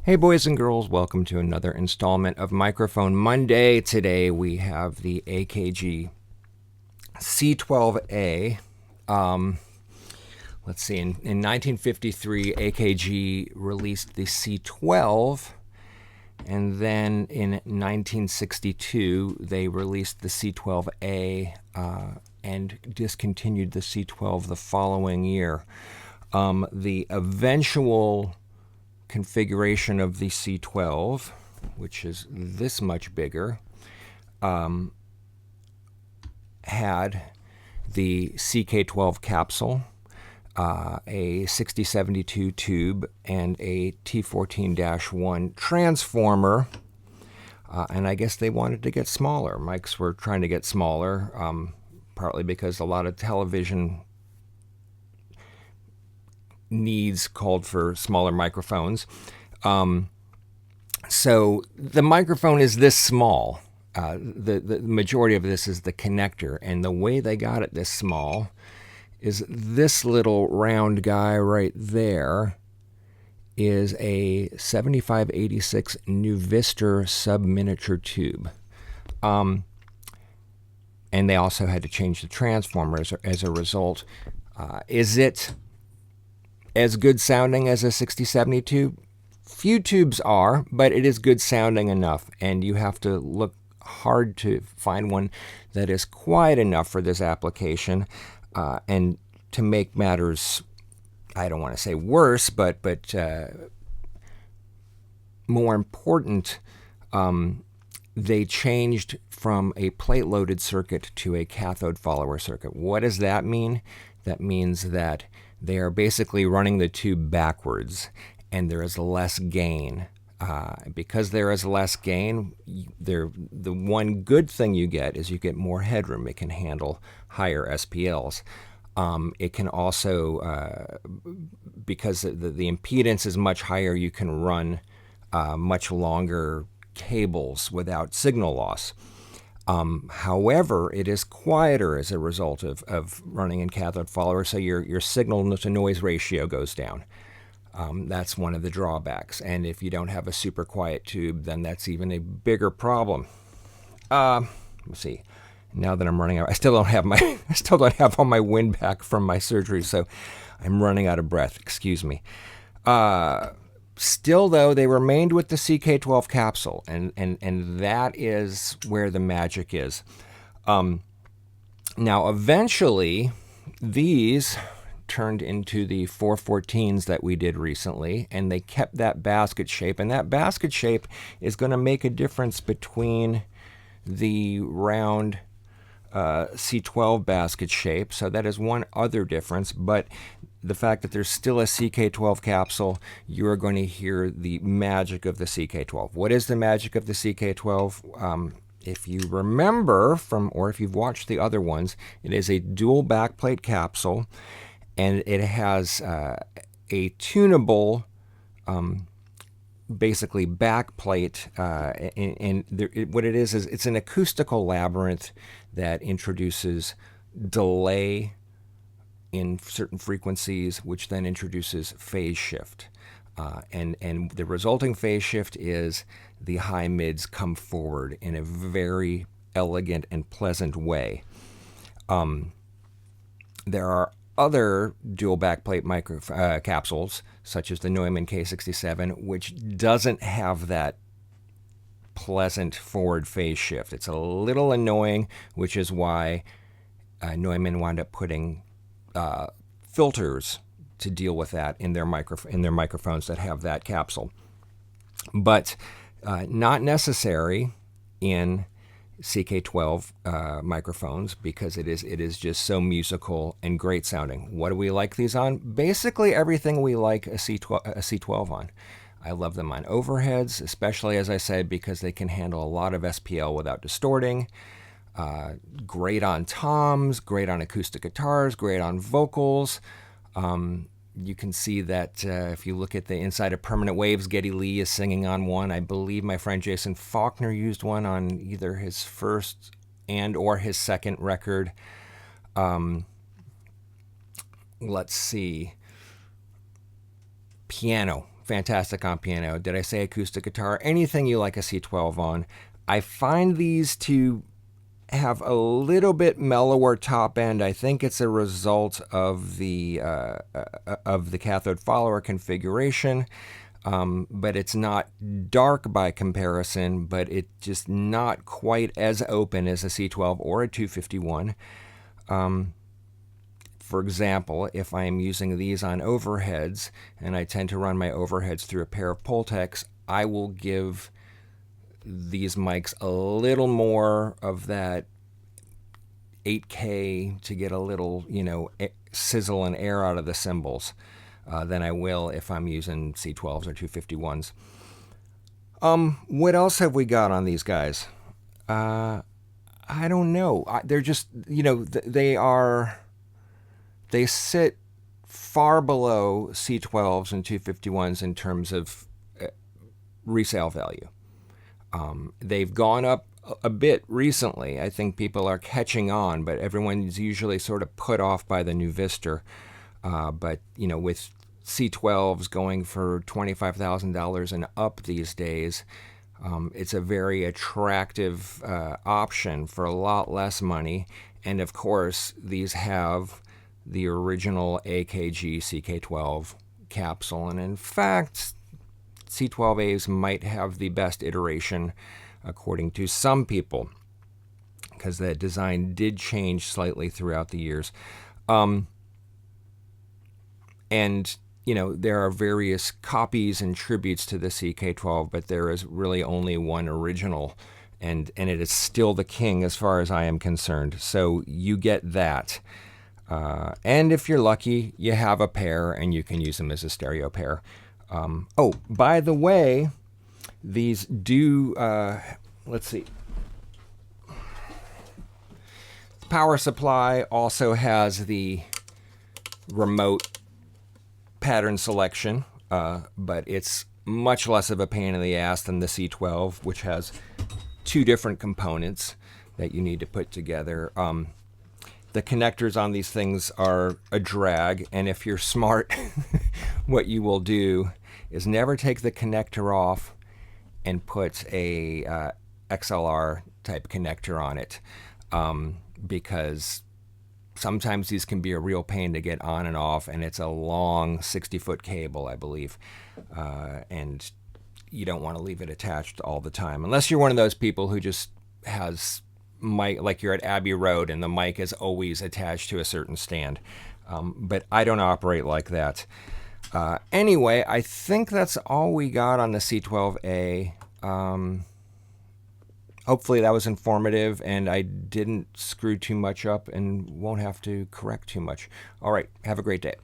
Hey boys and girls, welcome to another installment of Microphone Monday. Today we have the AKG C12a. Let's see, in 1953 AKG released the C12, and then in 1962 they released the C12a and discontinued the C12 the following year. The eventual configuration of the C12, which is this much bigger, had the CK12 capsule, a 6072 tube, and a T14-1 transformer. And I guess they wanted to get smaller. Mics were trying to get smaller, partly because a lot of television needs called for smaller microphones. So the microphone is this small. The majority of this is the connector, and the way they got it this small is this little round guy right there is a 7586 Nuvistor sub-miniature tube. And they also had to change the transformer as a result. Is it as good sounding as a 6072? Few tubes are, but it is good sounding enough, and you have to look hard to find one that is quiet enough for this application. And to make matters, I don't want to say worse, but more important, they changed from a plate-loaded circuit to a cathode follower circuit. What does that mean? That means that they are basically running the tube backwards, and there is less gain. Because there is less gain, the one good thing you get is you get more headroom. It can handle higher SPLs. It can also, because the impedance is much higher, you can run much longer cables without signal loss. However, it is quieter as a result of running in cathode follower, so your signal to noise ratio goes down. That's one of the drawbacks. And if you don't have a super quiet tube, then that's even a bigger problem. Let's see. Now that I'm running out, I still don't have all my wind back from my surgery, so I'm running out of breath. Excuse me. Still, though, they remained with the CK12 capsule, and that is where the magic is. Now, eventually, these turned into the 414s that we did recently, and they kept that basket shape, and that basket shape is going to make a difference between the round C12 basket shape. So that is one other difference, but the fact that there's still a CK12 capsule, you are going to hear the magic of the CK12. What is the magic of the CK12? If you remember or if you've watched the other ones, it is a dual backplate capsule, and it has a tunable, basically backplate, and what it is it's an acoustical labyrinth that introduces delay in certain frequencies, which then introduces phase shift. And the resulting phase shift is the high mids come forward in a very elegant and pleasant way. There are other dual backplate capsules, such as the Neumann K67, which doesn't have that pleasant forward phase shift. It's a little annoying, which is why Neumann wound up putting filters to deal with that in their microphones that have that capsule. But not necessary in CK12 microphones, because it is just so musical and great sounding. What do we like these on? Basically everything we like a C12 on. I love them on overheads, especially, as I said, because they can handle a lot of SPL without distorting. Great on toms, great on acoustic guitars, great on vocals. You can see that if you look at the inside of Permanent Waves, Geddy Lee is singing on one. I believe my friend Jason Faulkner used one on either his first and or his second record. Let's see. Piano. fantastic on piano. Did I say acoustic guitar? Anything you like a C12 on. I find these to have a little bit mellower top end. I think it's a result of the cathode follower configuration, but it's not dark by comparison. But it's just not quite as open as a C12 or a 251. For example, if I am using these on overheads, and I tend to run my overheads through a pair of Pultecs, I will give these mics a little more of that 8K to get a little, sizzle and air out of the cymbals than I will if I'm using C12s or 251s. What else have we got on these guys? I don't know. They're just, they sit far below C12s and 251s in terms of resale value. They've gone up a bit recently. I think people are catching on, but everyone's usually sort of put off by the new Vister. But, with C12s going for $25,000 and up these days, it's a very attractive option for a lot less money. And of course, these have the original AKG C12 capsule. And in fact, C12As might have the best iteration, according to some people, because that design did change slightly throughout the years. And, there are various copies and tributes to the CK12, but there is really only one original, and it is still the king as far as I am concerned. So you get that. And if you're lucky, you have a pair, and you can use them as a stereo pair. Oh, by the way, these do, let's see. The power supply also has the remote pattern selection, but it's much less of a pain in the ass than the C12, which has two different components that you need to put together. The connectors on these things are a drag, and if you're smart, what you will do is never take the connector off and put a XLR type connector on it, because sometimes these can be a real pain to get on and off, and it's a long 60-foot cable, I believe, and you don't want to leave it attached all the time, unless you're one of those people who just has mic, like you're at Abbey Road and the mic is always attached to a certain stand. But I don't operate like that. Anyway, I think that's all we got on the C12A. Hopefully that was informative and I didn't screw too much up and won't have to correct too much. All right, have a great day.